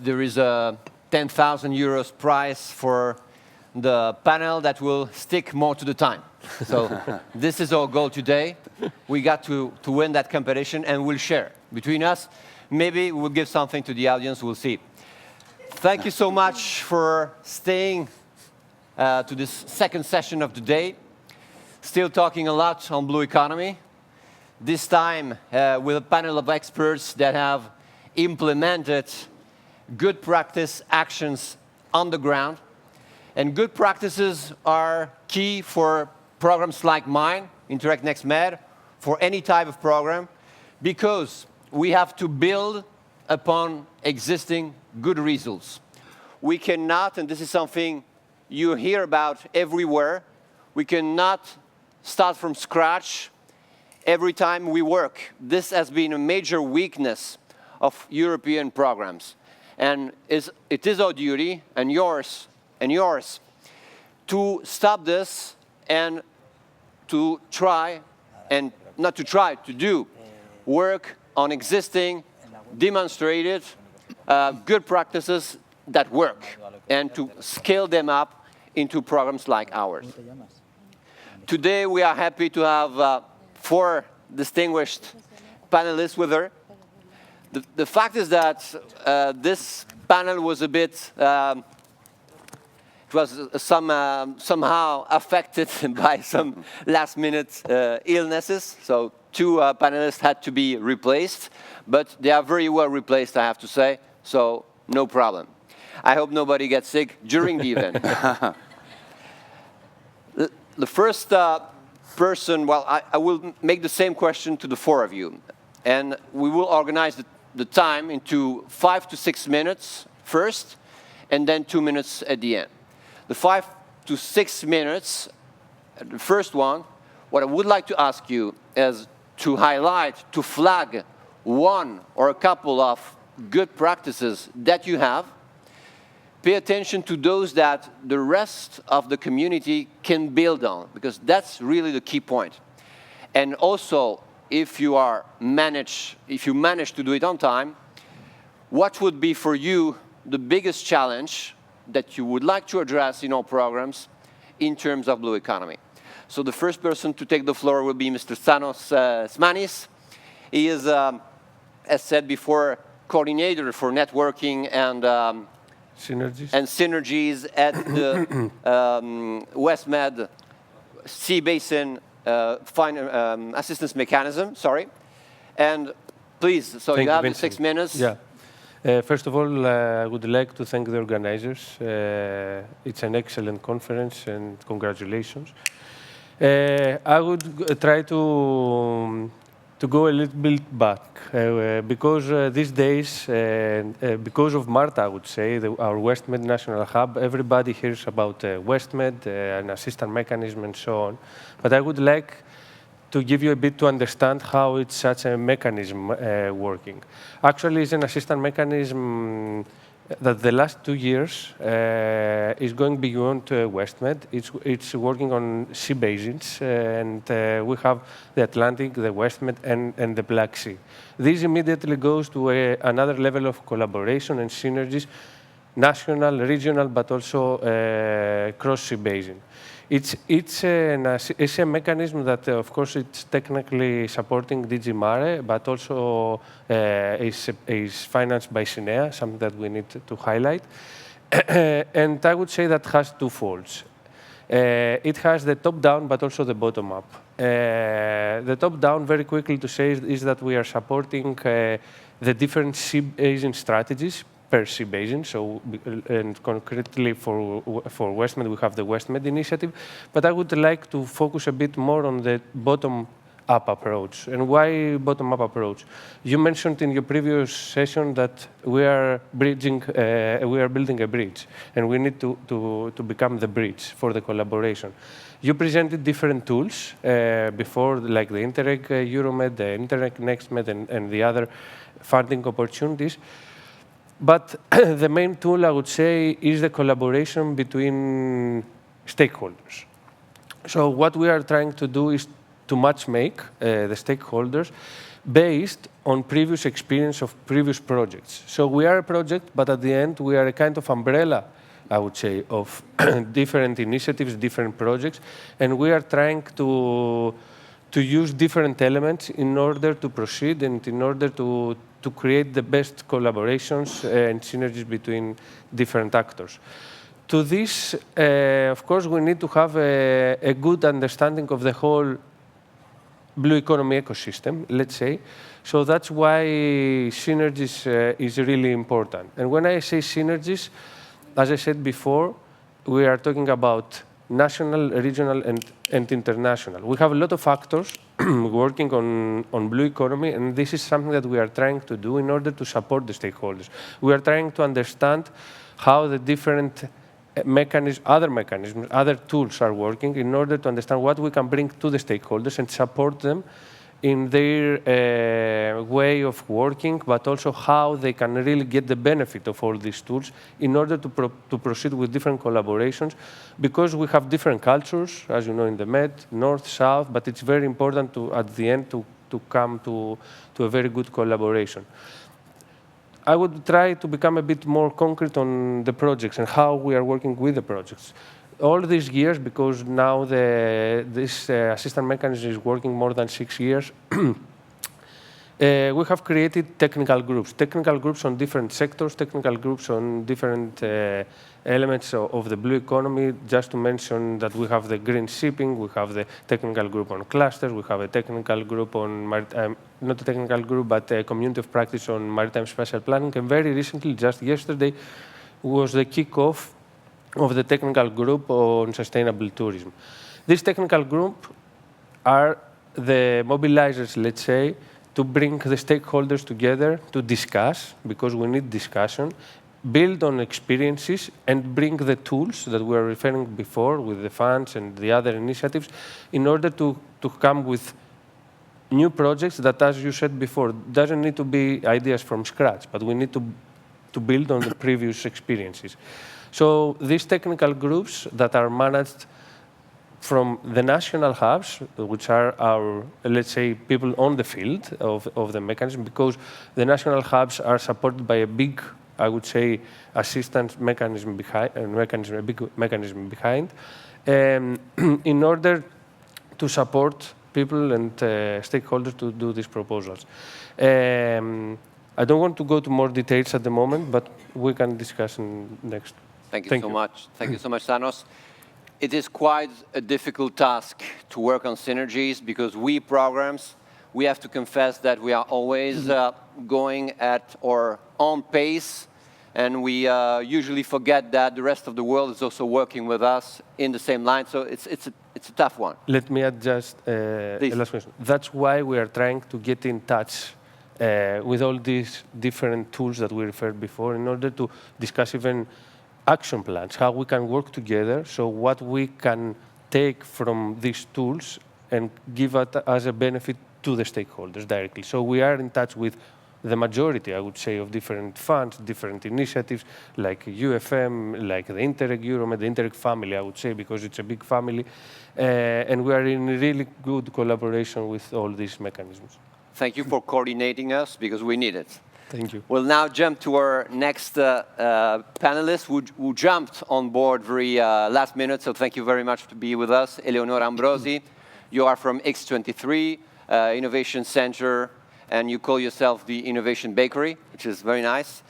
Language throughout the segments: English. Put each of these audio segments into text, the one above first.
there is a 10,000 euros prize for the panel that will stick more to the time. So this is our goal today. We got to win that competition, and we'll share between us. Maybe we'll give something to the audience, we'll see. Thank you so much for staying to this second session of the day. Still talking a lot on blue economy. This time with a panel of experts that have implemented good practice actions on the ground. And good practices are key for programs like mine, Interact Next Med, for any type of program, because we have to build upon existing good results. We cannot, and this is something you hear about everywhere, we cannot start from scratch every time we work. This has been a major weakness of European programs. And it is our duty, and yours, to stop this and to try, and not to try, to do work on existing, demonstrated, good practices that work, and to scale them up into programs like ours. Today we are happy to have 4 distinguished panelists with her. The fact is that this panel was a bit, it was somehow affected by some last-minute illnesses. So 2 panelists had to be replaced, but they are very well replaced, I have to say, so no problem. I hope nobody gets sick during the event. The first person, well, I will make the same question to the 4 of you, and we will organize the time into 5 to 6 minutes first, and then 2 minutes at the end. The 5 to 6 minutes, the first one, what I would like to ask you is to highlight, to flag one or a couple of good practices that you have. Pay attention to those that the rest of the community can build on, because that's really the key point. And also, if you manage to do it on time, what would be for you the biggest challenge that you would like to address in our programs in terms of blue economy? So the first person to take the floor will be Mr. Thanos Smanis. He is, as said before, coordinator for networking and synergies at the WestMed Sea Basin Assistance Mechanism, sorry. And please, so you have 6 minutes. Yeah. First of all, I would like to thank the organizers. It's an excellent conference, and congratulations. I would try to go a little bit back, because these days, because of Marta, I would say, our WestMed National Hub, everybody hears about WestMed, an assistance mechanism, and so on. But I would like to give you a bit to understand how it's such a mechanism working. Actually, it's an assistance mechanism that the last 2 years is going beyond WestMed. It's working on sea basins, and we have the Atlantic, the WestMed, and the Black Sea. This immediately goes to another level of collaboration and synergies, national, regional, but also cross-sea basin. It's a mechanism that, of course, it's technically supporting DG Mare, but also is financed by SINEA, something that we need to highlight. And I would say that has 2 folds. It has the top-down, but also the bottom-up. The top-down, very quickly to say, is that we are supporting the different sea basin strategies per sea basin. So, and concretely for WestMed, we have the WestMed initiative. But I would like to focus a bit more on the bottom-up approach. And why bottom-up approach? You mentioned in your previous session that we are building a bridge, and we need to become the bridge for the collaboration. You presented different tools before, like the Interreg Euromed, the Interreg NextMed, and the other funding opportunities. But the main tool, I would say, is the collaboration between stakeholders. So what we are trying to do is to match-make the stakeholders based on previous experience of previous projects. So we are a project, but at the end we are a kind of umbrella, I would say, of different initiatives, different projects, and we are trying to use different elements in order to proceed and in order to create the best collaborations and synergies between different actors. To this, of course, we need to have a good understanding of the whole blue economy ecosystem, let's say. So that's why synergies is really important. And when I say synergies, as I said before, we are talking about national, regional, and international. We have a lot of actors working on blue economy, and this is something that we are trying to do in order to support the stakeholders. We are trying to understand how the different mechanisms, other tools are working in order to understand what we can bring to the stakeholders and support them in their way of working, but also how they can really get the benefit of all these tools in order to proceed with different collaborations, because we have different cultures, as you know, in the Med, North, South, but it's very important at the end to come to a very good collaboration. I would try to become a bit more concrete on the projects and how we are working with the projects. All these years, because now this assistance mechanism is working more than 6 years, we have created technical groups on different sectors, technical groups on different elements of the blue economy. Just to mention that we have the green shipping, we have the technical group on clusters, we have a technical group on maritime, not a technical group, but a community of practice on maritime spatial planning. And very recently, just yesterday, was the kickoff of the technical group on sustainable tourism. This technical group are the mobilizers, let's say, to bring the stakeholders together to discuss, because we need discussion, build on experiences, and bring the tools that we were referring before with the funds and the other initiatives in order to come with new projects that, as you said before, doesn't need to be ideas from scratch, but we need to build on the previous experiences. So these technical groups that are managed from the national hubs, which are our, let's say, people on the field of the mechanism, because the national hubs are supported by a big, I would say, assistance mechanism behind, a big mechanism behind, in order to support people and stakeholders to do these proposals. I don't want to go to more details at the moment, but we can discuss next. Thank you so much. Thank you so much, Thanos. It is quite a difficult task to work on synergies, because we programs, we have to confess that we are always going at our own pace, and we usually forget that the rest of the world is also working with us in the same line. So it's a tough one. Let me add just a last question. That's why we are trying to get in touch with all these different tools that we referred before, in order to discuss even action plans, how we can work together, so what we can take from these tools and give it as a benefit to the stakeholders directly. So we are in touch with the majority, I would say, of different funds, different initiatives, like UFM, like the Interreg Euromed, the Interreg family, I would say, because it's a big family, and we are in really good collaboration with all these mechanisms. Thank you for coordinating us, because we need it. Thank you. We'll now jump to our next panelist, who jumped on board very last minute, so thank you very much to be with us. Eleonora Ambrosi, you are from X23 Innovation Center, and you call yourself the Innovation Bakery, which is very nice.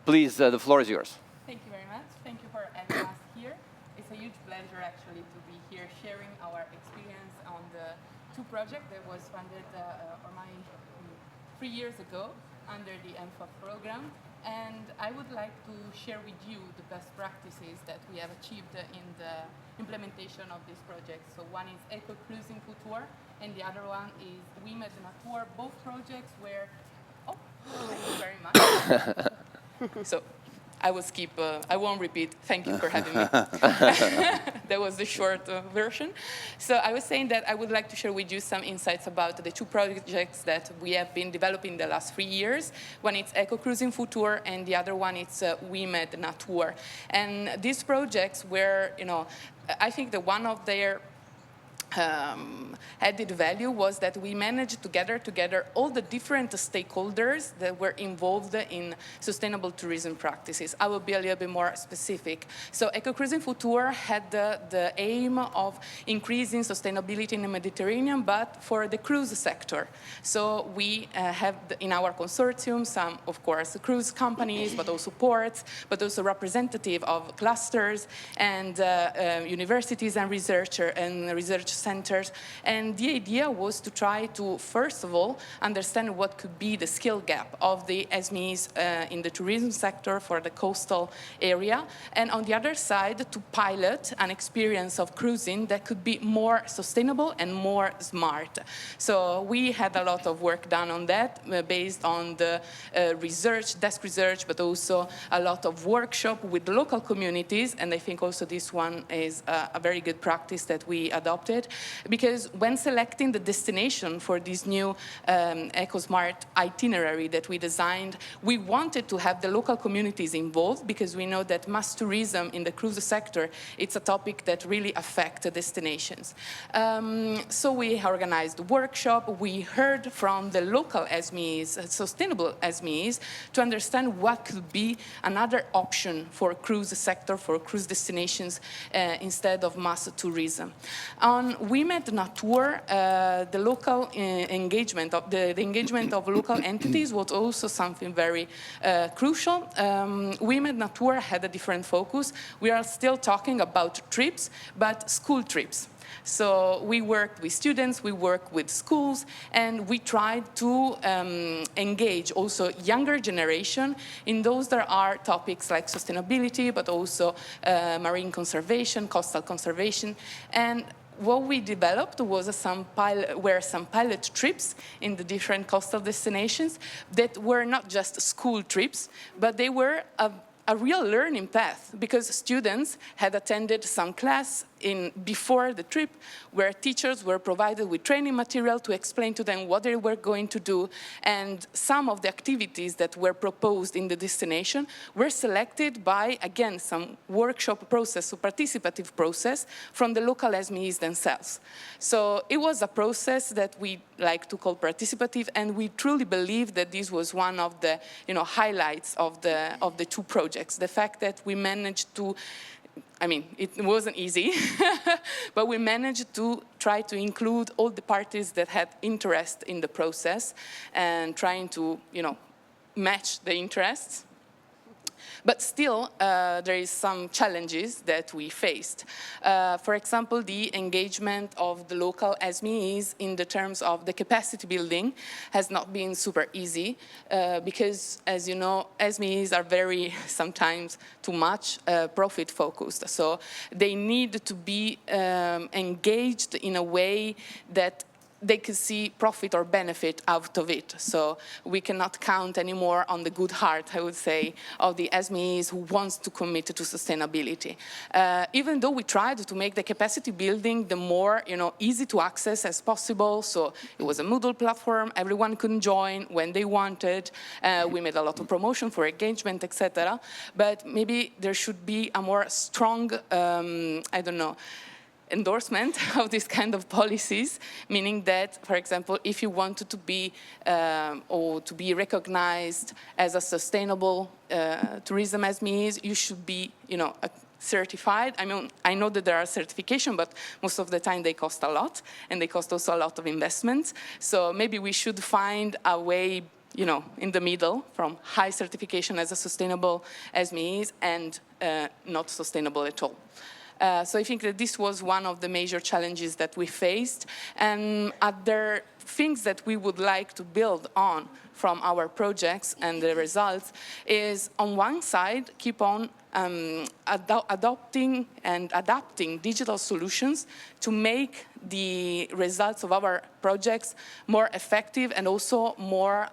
Please, the floor is yours. Thank you very much. Thank you for having us here. It's a huge pleasure, actually, to be here sharing our experience on the two projects that was funded 3 years ago under the MFA program. And I would like to share with you the best practices that we have achieved in the implementation of this project. So one is Eco Cruising Couture, and the other one is We Met Nature. Both projects were, thank you very much. So I will skip, I won't repeat. Thank you for having me. That was the short version. So I was saying that I would like to share with you some insights about the two projects that we have been developing the last 3 years. One is Eco Cruising Futur, and the other one is We Met Nature. And these projects were, I think that one of their added value was that we managed to gather together all the different stakeholders that were involved in sustainable tourism practices. I will be a little bit more specific. So Eco-Cruising Futur had the aim of increasing sustainability in the Mediterranean, but for the cruise sector. So we have in our consortium some, of course, cruise companies, but also ports, but also representative of clusters and universities and research centers. And the idea was to try to, first of all, understand what could be the skill gap of the SMEs in the tourism sector for the coastal area. And on the other side, to pilot an experience of cruising that could be more sustainable and more smart. So we had a lot of work done on that based on the research, desk research, but also a lot of workshop with local communities. And I think also this one is a very good practice that we adopted, because when selecting the destination for this new EcoSmart itinerary that we designed, we wanted to have the local communities involved, because we know that mass tourism in the cruise sector, it's a topic that really affects the destinations. So we organized a workshop. We heard from the local SMEs, sustainable SMEs, to understand what could be another option for cruise sector, for cruise destinations instead of mass tourism. On Women Natur, the local engagement of the engagement of local entities was also something very crucial. Women Natur had a different focus. We are still talking about trips, but school trips. So we worked with students, we worked with schools, and we tried to engage also younger generation in those that are topics like sustainability, but also marine conservation, coastal conservation. And what we developed was some pilot trips in the different coastal destinations that were not just school trips, but they were a real learning path, because students had attended some class before the trip, where teachers were provided with training material to explain to them what they were going to do. And some of the activities that were proposed in the destination were selected by, again, some workshop process, so participative process, from the local SMEs themselves. So it was a process that we like to call participative, and we truly believe that this was one of the highlights of the two projects. The fact that we managed to, it wasn't easy, but we managed to try to include all the parties that had interest in the process and trying to, match the interests. But still, there is some challenges that we faced. For example, the engagement of the local SMEs in the terms of the capacity building has not been super easy, because, as you know, SMEs are very, sometimes too much profit focused. So they need to be engaged in a way that they could see profit or benefit out of it. So we cannot count anymore on the good heart, I would say, of the SMEs who wants to commit to sustainability. Even though we tried to make the capacity building the more easy to access as possible, so it was a Moodle platform, everyone could join when they wanted. We made a lot of promotion for engagement, etc. But maybe there should be a more strong, endorsement of this kind of policies, meaning that, for example, if you wanted to be or to be recognized as a sustainable tourism SMEs, you should be, certified. I know that there are certifications, but most of the time they cost a lot, and they cost also a lot of investment. So maybe we should find a way, in the middle, from high certification as a sustainable SMEs and not sustainable at all. So I think that this was one of the major challenges that we faced. And other things that we would like to build on from our projects and the results is, on one side, keep on adopting and adapting digital solutions to make the results of our projects more effective and also more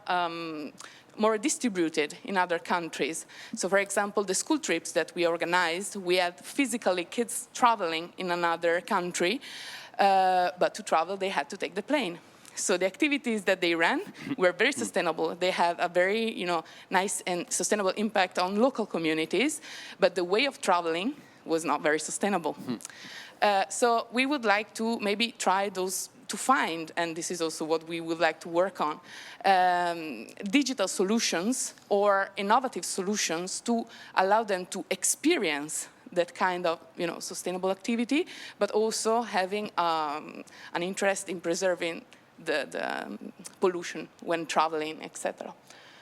distributed in other countries. So, for example, the school trips that we organized, we had physically kids traveling in another country, but to travel they had to take the plane. So the activities that they ran were very sustainable. They had a very, nice and sustainable impact on local communities, but the way of traveling was not very sustainable. So we would like to maybe try those to find, and this is also what we would like to work on, digital solutions or innovative solutions to allow them to experience that kind of sustainable activity, but also having an interest in preserving the pollution when traveling, etc.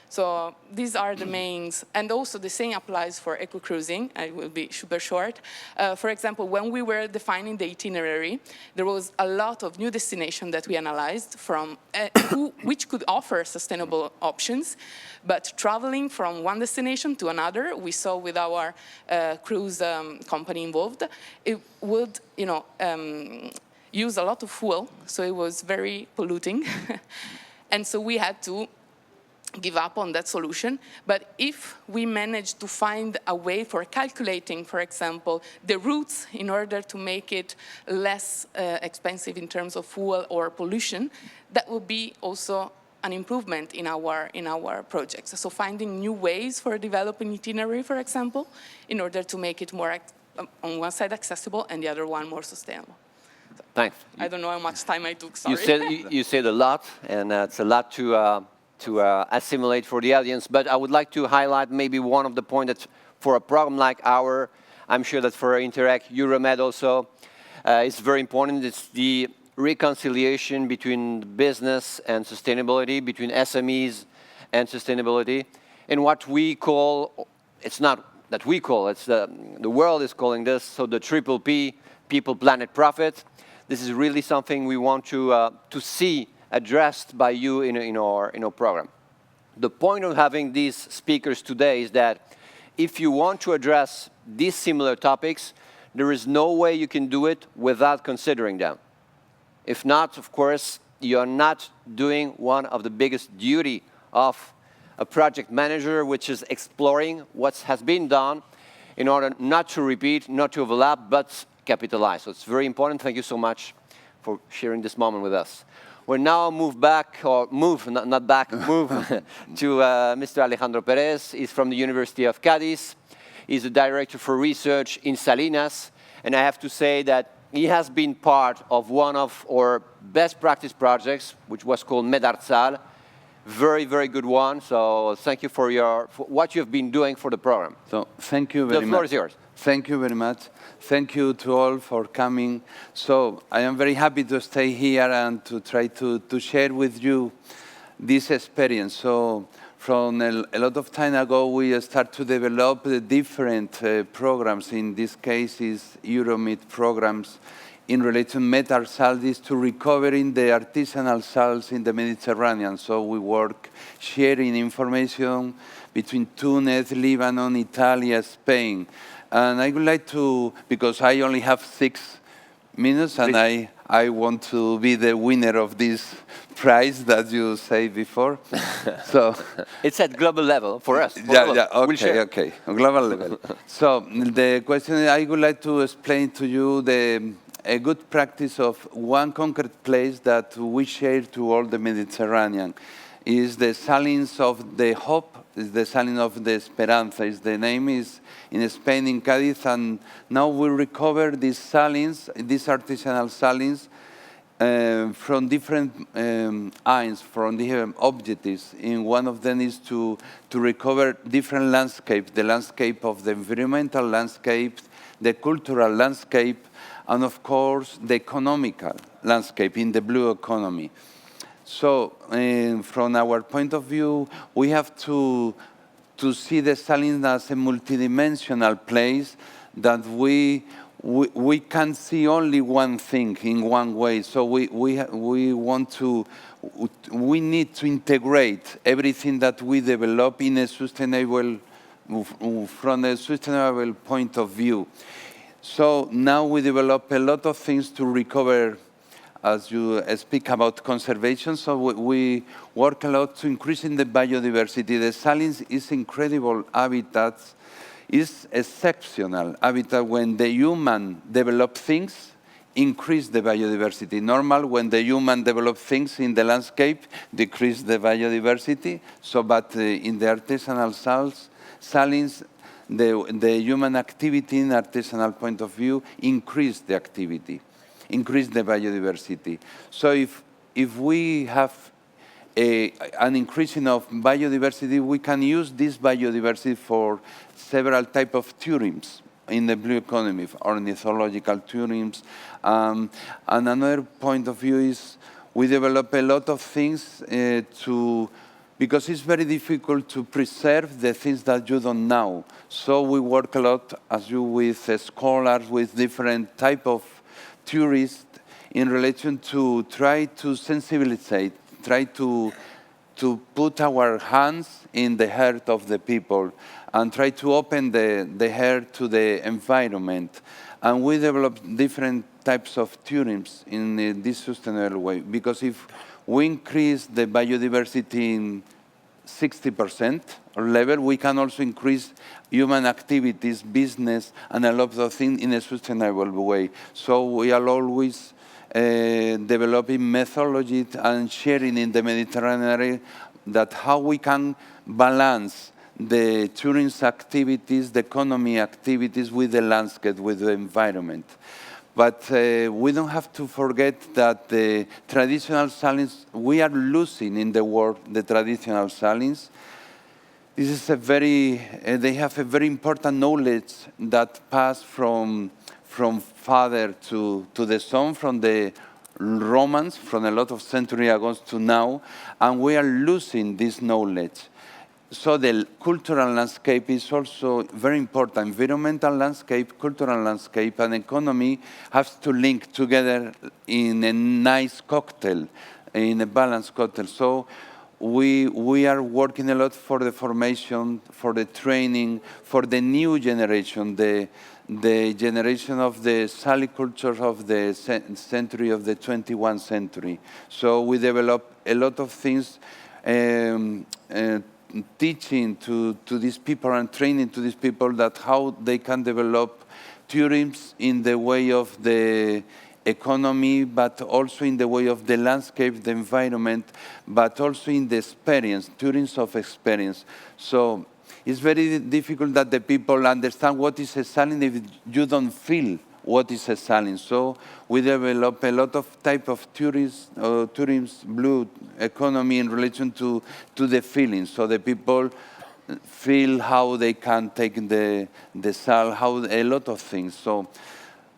So these are the mains, and also the same applies for eco-cruising. I will be super short. For example, when we were defining the itinerary, there was a lot of new destinations that we analyzed from which could offer sustainable options, but traveling from one destination to another, we saw with our cruise company involved, it would use a lot of fuel, so it was very polluting, and so we had to give up on that solution. But if we manage to find a way for calculating, for example, the routes in order to make it less expensive in terms of fuel or pollution, that would be also an improvement in our projects. So finding new ways for developing itinerary, for example, in order to make it more, on one side, accessible and the other one more sustainable. So, thanks. I don't know how much time I took, sorry. You said a lot, and it's a lot to assimilate for the audience, but I would like to highlight maybe one of the points that for a program like our, I'm sure that for Interact, Euromed also, it's very important. It's the reconciliation between business and sustainability, between SMEs and sustainability, and what we call, it's not that we call, it's the world is calling this, so the triple P, people, planet, profit. This is really something we want to see addressed by you in our program. The point of having these speakers today is that if you want to address these similar topics, there is no way you can do it without considering them. If not, of course, you're not doing one of the biggest duty of a project manager, which is exploring what has been done in order not to repeat, not to overlap, but capitalize. So it's very important. Thank you so much for sharing this moment with us. We'll now move back, or move, not back, move to Mr. Alejandro Perez. He's from the University of Cádiz. He's the director for research in Salinas. And I have to say that he has been part of one of our best practice projects, which was called Medarzal. Very, very good one. So thank you for what you've been doing for the program. So thank you very much. The floor is yours. Thank you very much. Thank you to all for coming. So I am very happy to stay here and to try to share with you this experience. So from a lot of time ago, we start to develop different programs. In this case, is Euromed programs in relation to Medarzal, to recovering the artisanal salts in the Mediterranean. So we work sharing information between Tunis, Lebanon, Italy, Spain. And I would like to, because I only have 6 minutes, and I want to be the winner of this prize that you said before. So it's at global level for us. Okay, global level. So the question is, I would like to explain to you a good practice of one concrete place that we share to all the Mediterranean. Is the salines of the Hope, is the saline of the Esperanza. The name is in Spain, in Cádiz, and now we recover these salines, these artisanal salines, from different aims, from different objectives. And one of them is to recover different landscapes, the landscape of the environmental landscape, the cultural landscape, and of course, the economical landscape in the blue economy. So, from our point of view, we have to see the salines as a multidimensional place that we can see only one thing in one way. So we need to integrate everything that we develop in a sustainable, from a sustainable point of view. So now we develop a lot of things to recover. As you speak about conservation, so we work a lot to increasing the biodiversity. The salines is incredible habitat, is exceptional habitat. When the human develop things, increase the biodiversity. Normal, when the human develop things in the landscape, decrease the biodiversity. So, but in the artisanal salines, the human activity in artisanal point of view increase the activity, increase the biodiversity. So if we have an increasing of biodiversity, we can use this biodiversity for several types of tourisms in the blue economy, ornithological tourisms. And another point of view is we develop a lot of things because it's very difficult to preserve the things that you don't know. So we work a lot, as you, with scholars, with different type of tourists in relation to try to sensibilize, try to put our hands in the heart of the people and try to open the heart to the environment. And we develop different types of tourisms in this sustainable way, because if we increase the biodiversity in 60% level, we can also increase human activities, business, and a lot of things in a sustainable way. So we are always developing methodology and sharing in the Mediterranean area that how we can balance the tourism activities, the economy activities with the landscape, with the environment. But we don't have to forget that the traditional salins, we are losing in the world the traditional salins. This is they have a very important knowledge that passed from father to the son, from the Romans, from a lot of centuries ago to now, and we are losing this knowledge. So the cultural landscape is also very important. Environmental landscape, cultural landscape, and economy have to link together in a nice cocktail, in a balanced cocktail. So we are working a lot for the formation, for the training, for the new generation, the generation of the saliculture of the century of the 21st century. So we develop a lot of things, teaching to these people and training to these people that how they can develop tourism in the way of the economy, but also in the way of the landscape, the environment, but also in the experience, tourism of experience. So it's very difficult that the people understand what is a salin if you don't feel what is a salin. So we develop a lot of type of tourism, blue economy in relation to the feeling. So the people feel how they can take the sal, how a lot of things. So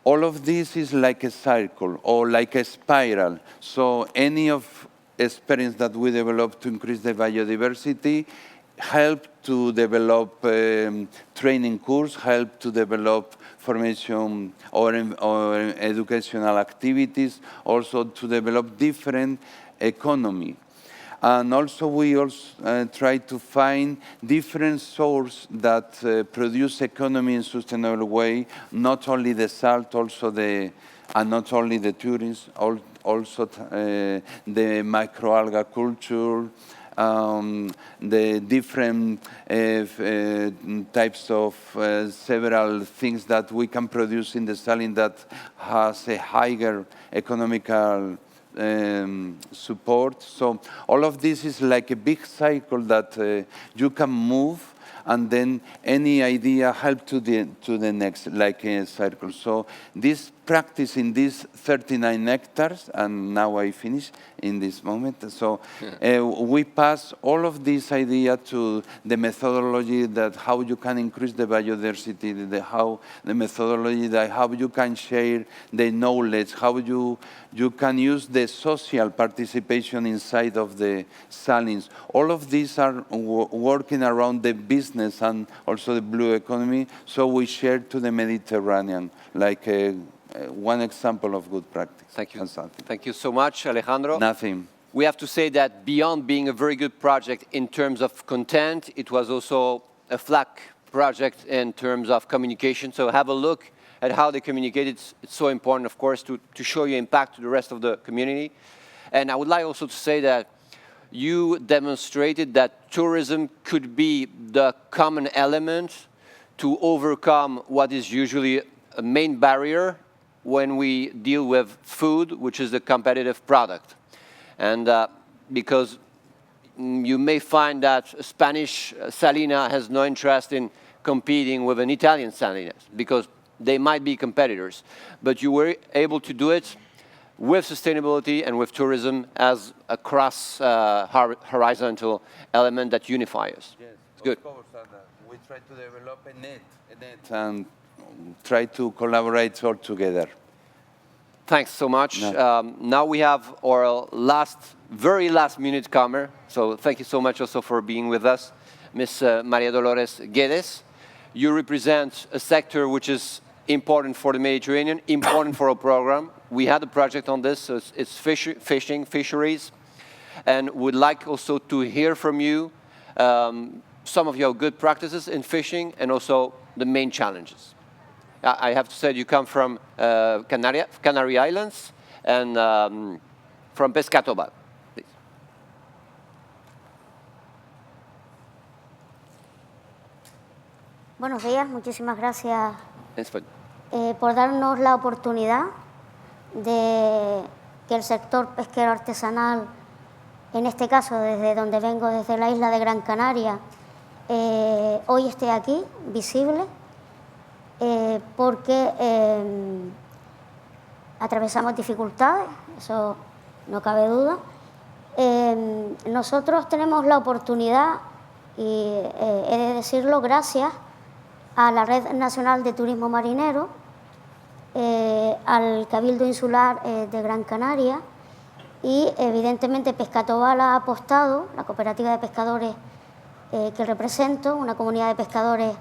all of this is like a cycle or like a spiral. So any of experience that we develop to increase the biodiversity help to develop training course, help to develop formation or educational activities, also to develop different economy. And also we also try to find different sources that produce economy in a sustainable way, not only the salt, also and not only the tourism, also the microalga culture, the different types of several things that we can produce in the saline that has a higher economical support. So all of this is like a big cycle that you can move, and then any idea help to the next, like a circle. So this practice in these 39 hectares, and now I finish in this moment. So we pass all of this idea to the methodology that how you can increase the biodiversity, the methodology that how you can share the knowledge, how you can use the social participation inside of the salins. All of these are working around the business and also the blue economy. So we share to the Mediterranean, like one example of good practice. Thank you. Thank you so much, Alejandro. Nothing. We have to say that beyond being a very good project in terms of content, it was also a flag project in terms of communication. So have a look at how they communicate. It's so important, of course, to show your impact to the rest of the community. And I would like also to say that you demonstrated that tourism could be the common element to overcome what is usually a main barrier when we deal with food, which is a competitive product. And because you may find that Spanish Salina has no interest in competing with an Italian Salinas, because they might be competitors. But you were able to do it with sustainability and with tourism as a cross-horizontal element that unifies us. Yes, it's good. Of course, we try to develop a net and try to collaborate all together. Thanks so much. No. Now we have our very last minute comer. So thank you so much also for being with us, Ms. Maria Dolores Guedes. You represent a sector which is important for the Mediterranean, important for our program. We had a project on this, so it's fishing, fisheries. And would like also to hear from you some of your good practices in fishing and also the main challenges. I have to say you come from Canary Islands and from Pescatobal. Please. Buenos días, muchísimas gracias En español. por darnos la oportunidad de que el sector pesquero artesanal, en este caso desde donde vengo, desde la isla de Gran Canaria, hoy esté aquí, visible. Porque atravesamos dificultades, eso no cabe duda. Nosotros tenemos la oportunidad, y he de decirlo, gracias a la Red Nacional de Turismo Marinero, al Cabildo Insular de Gran Canaria y evidentemente Pescatobal ha apostado, la cooperativa de pescadores que represento, una comunidad de pescadores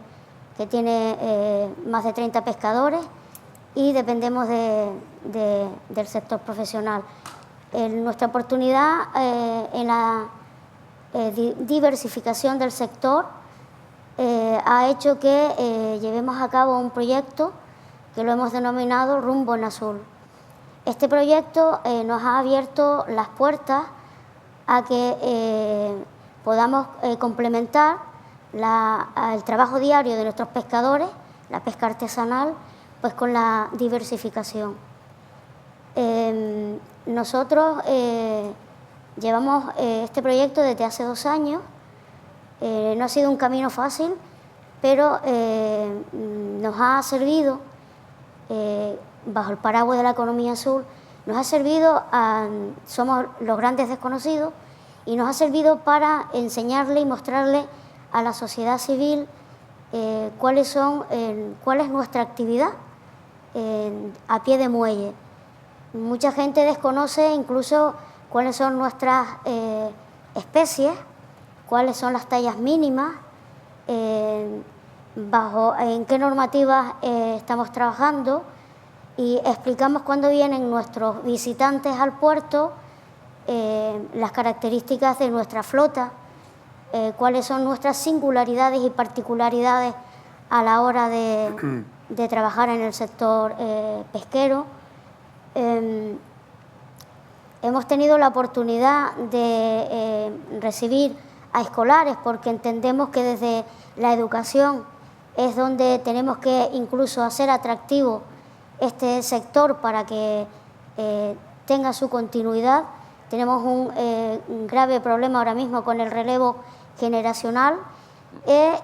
que tiene más de 30 pescadores y dependemos del sector profesional. Nuestra oportunidad en la diversificación del sector ha hecho que llevemos a cabo un proyecto que lo hemos denominado Rumbo en Azul. Este proyecto nos ha abierto las puertas a que podamos complementar el trabajo diario de nuestros pescadores, la pesca artesanal, pues con la diversificación. Nosotros llevamos este proyecto desde hace 2 años. No ha sido un camino fácil, pero nos ha servido, bajo el paraguas de la economía azul, nos ha servido, somos los grandes desconocidos, y nos ha servido para enseñarle y mostrarle a la sociedad civil cuál es nuestra actividad a pie de muelle. Mucha gente desconoce incluso cuáles son nuestras especies, cuáles son las tallas mínimas, en qué normativas estamos trabajando, y explicamos cuando vienen nuestros visitantes al puerto las características de nuestra flota, cuáles son nuestras singularidades y particularidades a la hora de trabajar en el sector pesquero. Hemos tenido la oportunidad de recibir a escolares porque entendemos que desde la educación es donde tenemos que incluso hacer atractivo este sector para que tenga su continuidad. Tenemos un grave problema ahora mismo con el relevo generacional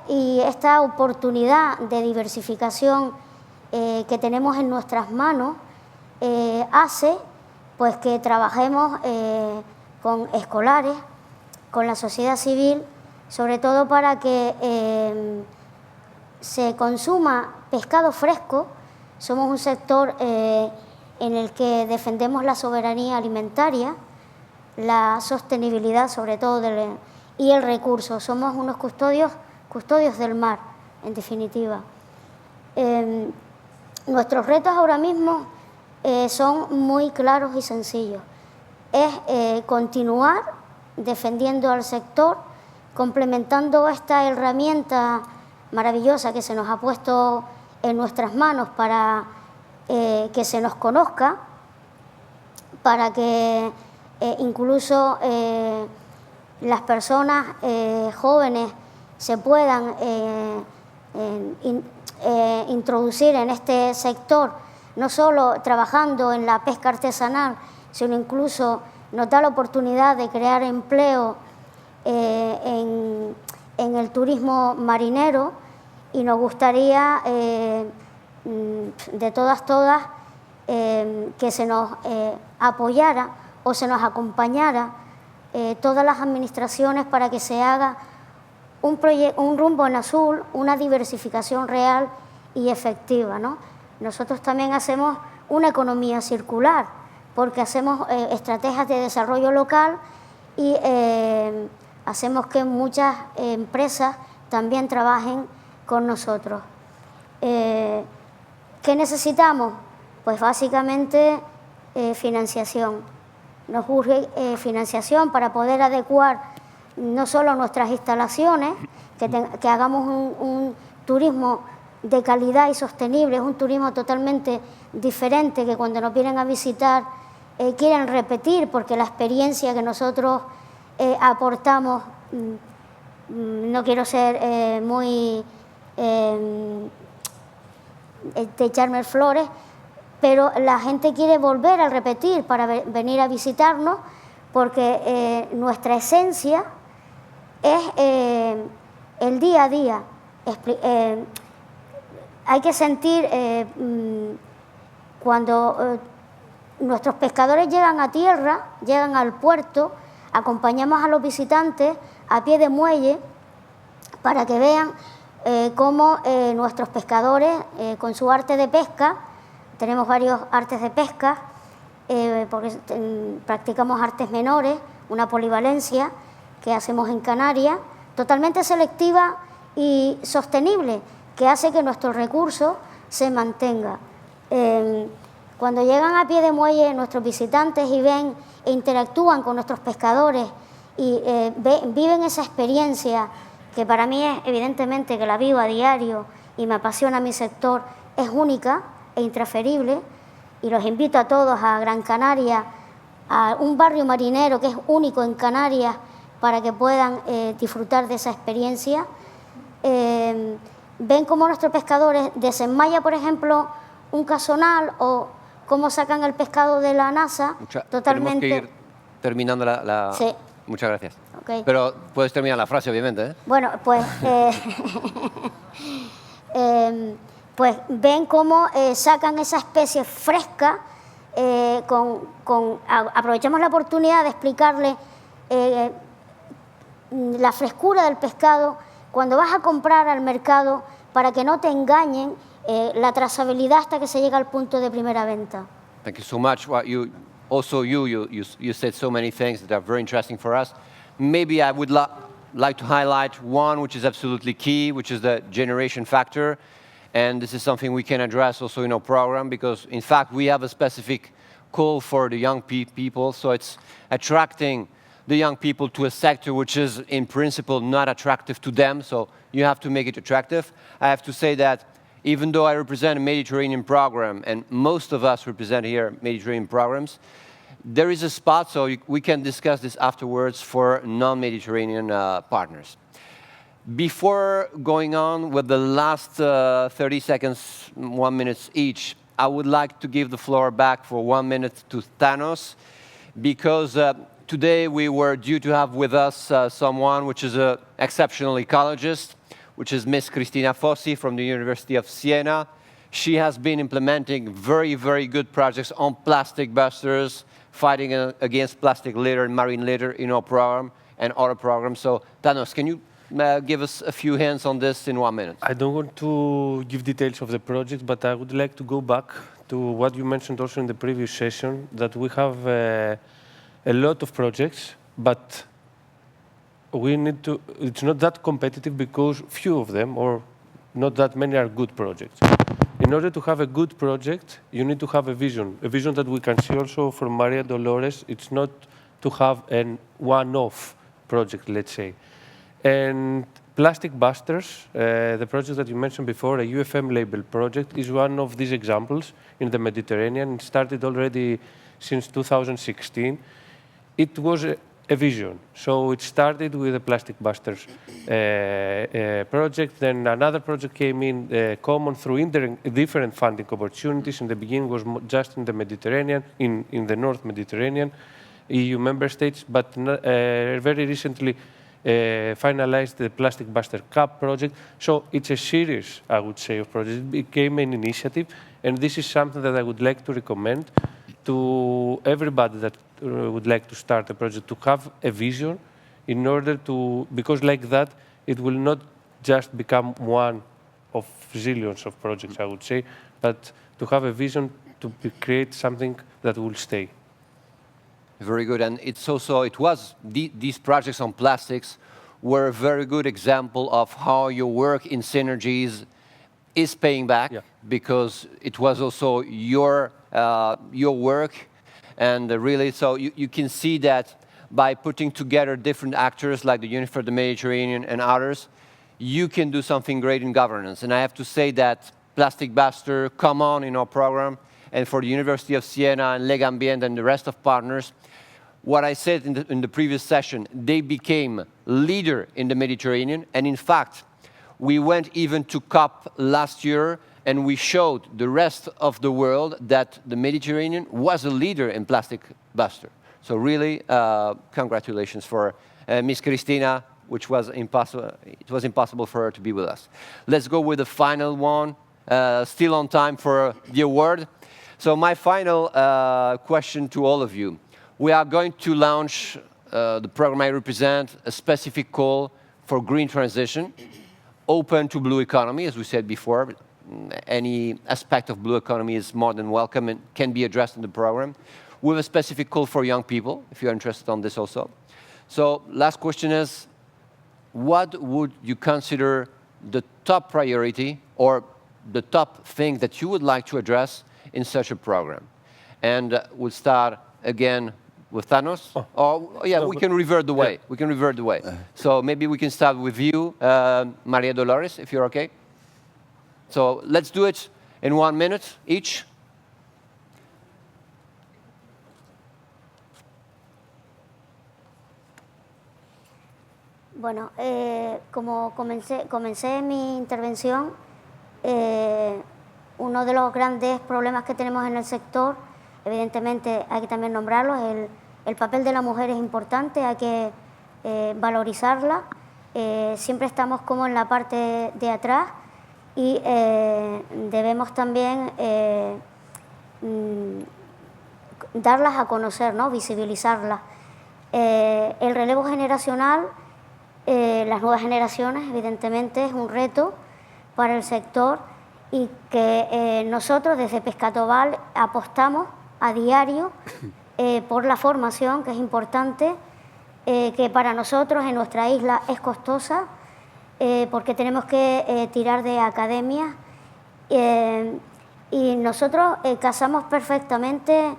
y esta oportunidad de diversificación que tenemos en nuestras manos hace pues que trabajemos con escolares, con la sociedad civil, sobre todo para que se consuma pescado fresco. Somos un sector en el que defendemos la soberanía alimentaria, la sostenibilidad sobre todo y el recurso. Somos unos custodios del mar, en definitiva. Nuestros retos ahora mismo son muy claros y sencillos. Es continuar defendiendo al sector, complementando esta herramienta maravillosa que se nos ha puesto en nuestras manos para que se nos conozca, para que incluso las personas jóvenes se puedan introducir en este sector, no solo trabajando en la pesca artesanal, sino incluso nos da la oportunidad de crear empleo en el turismo marinero y nos gustaría, de todas, que se nos apoyara o se nos acompañara todas las administraciones para que se haga un rumbo en azul, una diversificación real y efectiva, ¿no? Nosotros también hacemos una economía circular, porque hacemos estrategias de desarrollo local y hacemos que muchas empresas también trabajen con nosotros. ¿Qué necesitamos? Pues básicamente financiación. Nos urge financiación para poder adecuar no solo nuestras instalaciones, que hagamos un turismo de calidad y sostenible, es un turismo totalmente diferente, que cuando nos vienen a visitar quieren repetir, porque la experiencia que nosotros aportamos, no quiero ser muy de echarme flores, pero la gente quiere volver a repetir para venir a visitarnos, porque nuestra esencia es el día a día. Hay que sentir cuando nuestros pescadores llegan a tierra, llegan al puerto, acompañamos a los visitantes a pie de muelle para que vean cómo nuestros pescadores, con su arte de pesca, tenemos varios artes de pesca, porque practicamos artes menores, una polivalencia que hacemos en Canarias, totalmente selectiva y sostenible, que hace que nuestro recurso se mantenga. Cuando llegan a pie de muelle nuestros visitantes y ven e interactúan con nuestros pescadores y viven esa experiencia, que para mí es evidentemente que la vivo a diario y me apasiona mi sector, es única e intransferible, y los invito a todos a Gran Canaria, a un barrio marinero que es único en Canarias, para que puedan disfrutar de esa experiencia. Ven cómo nuestros pescadores desenmaya, por ejemplo, un casonal, o cómo sacan el pescado de la NASA totalmente... Tenemos que ir terminando la... Sí. Muchas gracias. Okay. Pero puedes terminar la frase, obviamente, ¿eh? Bueno, pues... pues ven cómo sacan esa especie fresca, aprovechamos la oportunidad de explicarle la frescura del pescado cuando vas a comprar al mercado, para que no te engañen, la trazabilidad hasta que se llega al punto de primera venta. Thank you so much. Well, you said so many things that are very interesting for us. Maybe I would like to highlight one which is absolutely key, which is the generation factor. And this is something we can address also in our program, because in fact we have a specific call for the young people, so it's attracting the young people to a sector which is in principle not attractive to them, so you have to make it attractive. I have to say that even though I represent a Mediterranean program, and most of us represent here Mediterranean programs, there is a spot, so we can discuss this afterwards, for non-Mediterranean partners. Before going on with the last 30 seconds, 1 minute each, I would like to give the floor back for 1 minute to Thanos, because today we were due to have with us someone which is an exceptional ecologist, which is Miss Cristina Fossi from the University of Siena. She has been implementing very, very good projects on plastic busters, fighting against plastic litter and marine litter in our program and other programs. So, Thanos, can you give us a few hints on this in 1 minute? I don't want to give details of the project, but I would like to go back to what you mentioned also in the previous session, that we have a lot of projects, but we need to, it's not that competitive because few of them, or not that many, are good projects. In order to have a good project, you need to have a vision that we can see also from Maria Dolores. It's not to have a one-off project, let's say. And Plastic Busters, the project that you mentioned before, a UFM label project, is one of these examples in the Mediterranean. It started already since 2016. It was a vision. So it started with a Plastic Busters project. Then another project came in common through different funding opportunities. In the beginning, it was just in the Mediterranean, in the North Mediterranean, EU member states. But very recently, finalized the Plastic Buster Cup project. So it's a series, I would say, of projects. It became an initiative, and this is something that I would like to recommend to everybody that would like to start a project, to have a vision in order to, because like that, it will not just become one of zillions of projects, I would say, but to have a vision to create something that will stay. Very good, and it's also, these projects on plastics were a very good example of how your work in synergies is paying back, because it was also your work, and really, so you can see that by putting together different actors like the Union for the Mediterranean and others, you can do something great in governance. And I have to say that Plastic Buster, come on in our program, and for the University of Siena and Legambiente and the rest of partners, what I said in the previous session, they became leader in the Mediterranean, and in fact, we went even to COP last year, and we showed the rest of the world that the Mediterranean was a leader in Plastic Buster. So really, congratulations for Miss Cristina, which was impossible. It was impossible for her to be with us. Let's go with the final one, still on time for the award. So my final question to all of you. We are going to launch the program I represent, a specific call for green transition, open to blue economy, as we said before. Any aspect of blue economy is more than welcome and can be addressed in the program. We have a specific call for young people, if you're interested on this also. So last question is, what would you consider the top priority or the top thing that you would like to address in such a program? And we'll start again with Thanos. We can revert the way. We can revert the way. So maybe we can start with you, Maria Dolores, if you're okay. So let's do it in 1 minute each. Bueno, como comencé mi intervención, uno de los grandes problemas que tenemos en el sector, evidentemente hay que también nombrarlo, el papel de la mujer es importante, hay que valorizarla. Siempre estamos como en la parte de atrás y debemos también darlas a conocer, ¿no? Visibilizarlas. El relevo generacional, las nuevas generaciones, evidentemente, es un reto para el sector y que nosotros desde Pescatoval apostamos a diario por la formación, que es importante, que para nosotros en nuestra isla es costosa, porque tenemos que tirar de academias y nosotros casamos perfectamente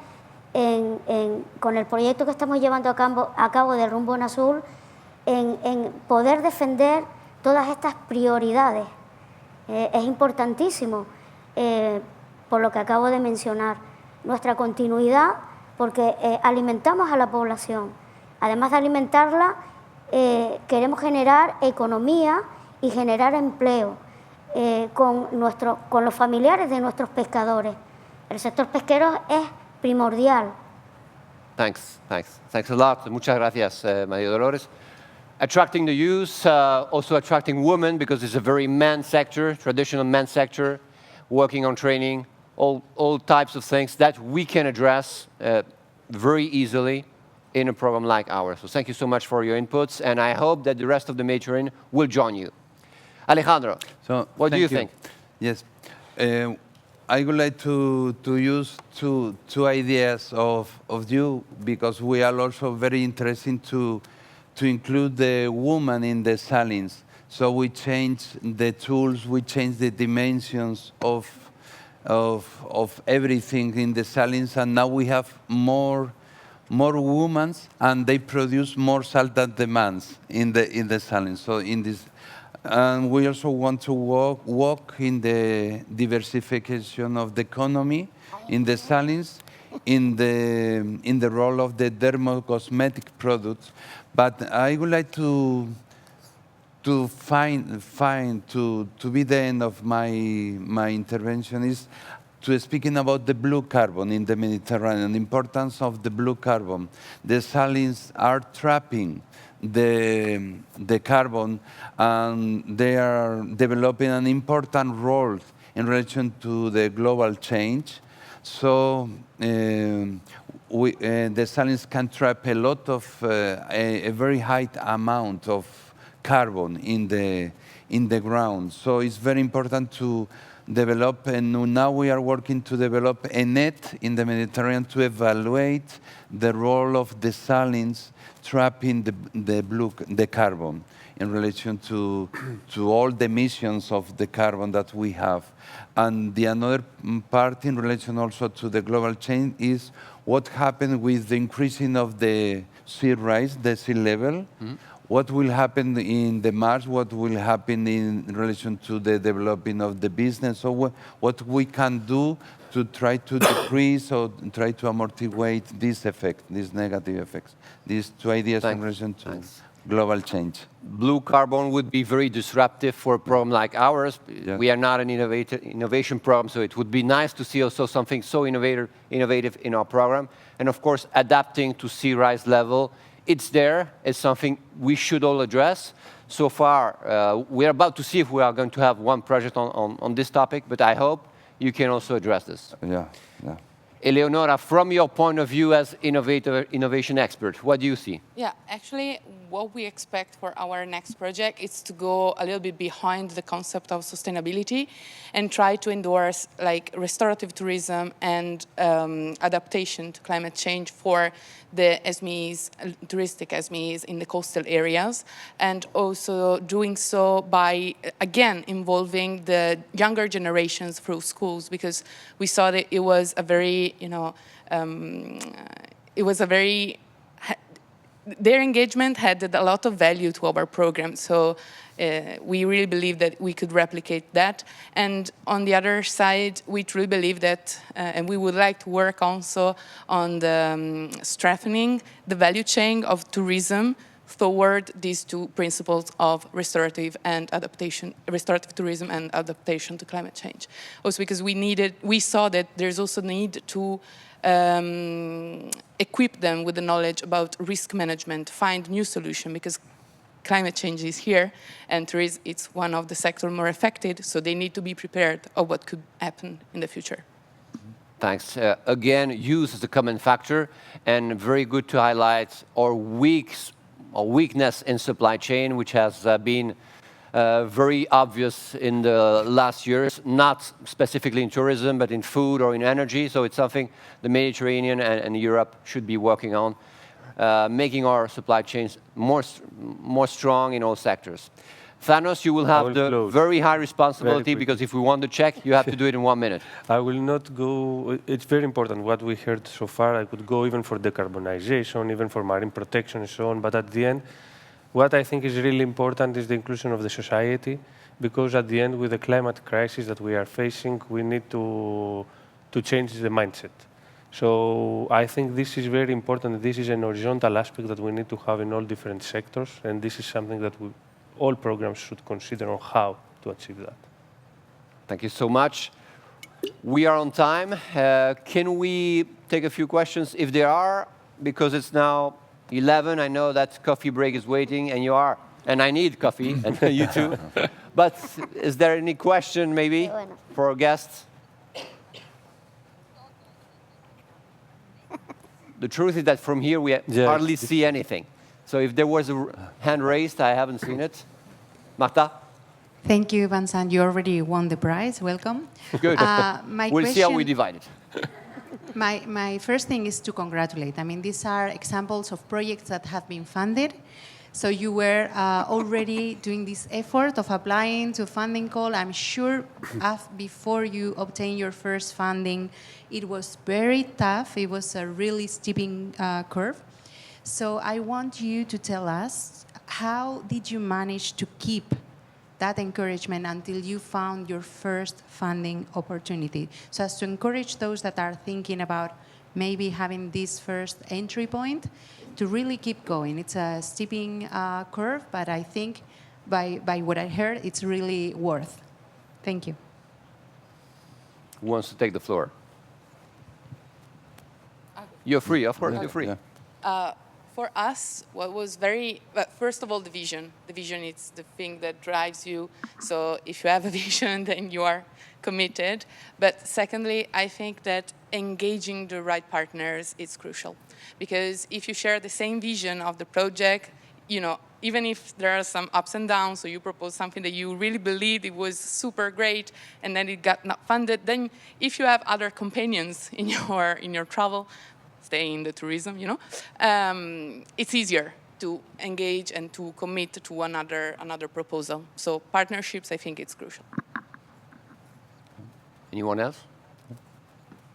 con el proyecto que estamos llevando a cabo del Rumbo en Azul, en poder defender todas estas prioridades. Es importantísimo, por lo que acabo de mencionar, nuestra continuidad, porque alimentamos a la población. Además de alimentarla, queremos generar economía y generar empleo con los familiares de nuestros pescadores. El sector pesquero es primordial. Thanks a lot. Muchas gracias, María Dolores. Attracting the youth, also attracting women, because it's a very man sector, traditional man sector, working on training, all types of things that we can address very easily in a program like ours. So thank you so much for your inputs, and I hope that the rest of the Mediterranean will join you. Alejandro, what do you think? Yes, I would like to use two ideas of you, because we are also very interested to include the woman in the salines. So we change the tools, we change the dimensions of everything in the salines, and now we have more women, and they produce more salt than demands in the salines. So in this, and we also want to work in the diversification of the economy in the salines, in the role of the dermocosmetic products. But I would like to be the end of my intervention is to speaking about the blue carbon in the Mediterranean, the importance of the blue carbon. The salines are trapping the carbon, and they are developing an important role in relation to the global change. So the salins can trap a lot of, a very high amount of carbon in the ground. So it's very important to develop, and now we are working to develop a net in the Mediterranean to evaluate the role of the salins trapping the carbon in relation to all the emissions of the carbon that we have. And the another part in relation also to the global change is what happened with the increasing of the sea rise, the sea level. What will happen in the Mars? What will happen in relation to the developing of the business? So what we can do to try to decrease or try to amortiguate this effect, these negative effects. These two ideas in relation to global change. Blue carbon would be very disruptive for a program like ours. Yeah. We are not an innovation program, so it would be nice to see also something so innovative in our program. And of course, adapting to sea rise level, it's there. It's something we should all address. So far, we're about to see if we are going to have one project on this topic, but I hope you can also address this. Yeah, yeah. Eleonora, from your point of view as innovation expert, what do you see? Yeah, actually, what we expect for our next project is to go a little bit behind the concept of sustainability and try to endorse like restorative tourism and adaptation to climate change for the SMEs, touristic SMEs in the coastal areas, and also doing so by, again, involving the younger generations through schools, because we saw that it was a very, their engagement had a lot of value to our program. So we really believe that we could replicate that. And on the other side, we truly believe that, and we would like to work also on the strengthening the value chain of tourism toward these two principles of restorative tourism and adaptation to climate change. Also because we saw that there's also need to equip them with the knowledge about risk management, find new solutions, because climate change is here, and tourism it's one of the sectors more affected, so they need to be prepared of what could happen in the future. Thanks. Again, use is a common factor, and very good to highlight our weakness in supply chain, which has been very obvious in the last years, not specifically in tourism, but in food or in energy. So it's something the Mediterranean and Europe should be working on, making our supply chains more strong in all sectors. Thanos, you will have the very high responsibility, because if we want to check, you have to do it in 1 minute. I will not go, it's very important what we heard so far. I could go even for decarbonization, even for marine protection and so on, but at the end, what I think is really important is the inclusion of the society, because at the end, with the climate crisis that we are facing, we need to change the mindset. So I think this is very important. This is an horizontal aspect that we need to have in all different sectors, and this is something that all programs should consider on how to achieve that. Thank you so much. We are on time. Can we take a few questions if there are? Because it's now 11. I know that coffee break is waiting, and you are. And I need coffee, and you too. But is there any question, maybe, for our guests? The truth is that from here, we hardly see anything. So if there was a hand raised, I haven't seen it. Marta? Thank you, Vincent. You already won the prize. Welcome. Good. We'll see how we divide it. My first thing is to congratulate. I mean, these are examples of projects that have been funded. So you were already doing this effort of applying to a funding call. I'm sure before you obtained your first funding, it was very tough. It was a really steeping curve. So I want you to tell us, how did you manage to keep that encouragement until you found your first funding opportunity? So as to encourage those that are thinking about maybe having this first entry point, to really keep going. It's a steeping curve, but I think by what I heard, it's really worth. Thank you. Who wants to take the floor? You're free, of course, you're free. For us, what was first of all, the vision. The vision is the thing that drives you. So if you have a vision, then you are committed. But secondly, I think that engaging the right partners is crucial. Because if you share the same vision of the project, even if there are some ups and downs, so you propose something that you really believed it was super great, and then it got not funded, then if you have other companions in your travel, stay in the tourism, it's easier to engage and to commit to another proposal. So partnerships, I think it's crucial. Anyone else?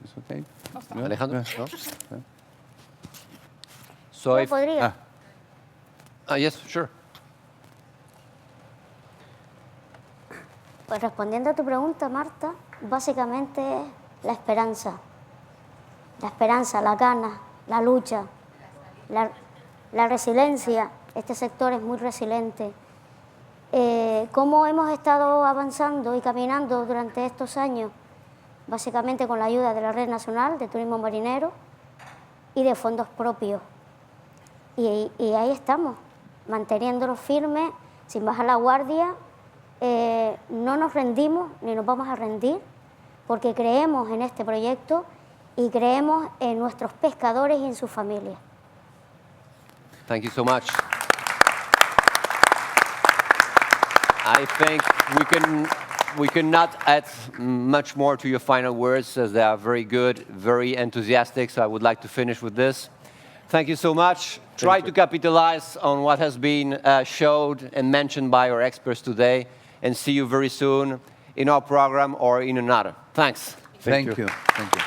It's okay. Alejandro? Yeah. No? So Yo podría. yes, sure. Pues respondiendo a tu pregunta, Marta, básicamente es la esperanza. La esperanza, la gana, la lucha, la resiliencia. Este sector es muy resiliente. ¿Cómo hemos estado avanzando y caminando durante estos años? Básicamente con la ayuda de la Red Nacional de Turismo Marinero y de fondos propios. Y ahí estamos, manteniéndonos firmes, sin bajar la guardia. No nos rendimos ni nos vamos a rendir porque creemos en este proyecto y creemos en nuestros pescadores y en sus familias. Thank you so much. I think we cannot add much more to your final words, as they are very good, very enthusiastic. So I would like to finish with this. Thank you so much. Try to capitalize on what has been showed and mentioned by our experts today, and see you very soon in our program or in another. Thanks. Thank you. Thank you.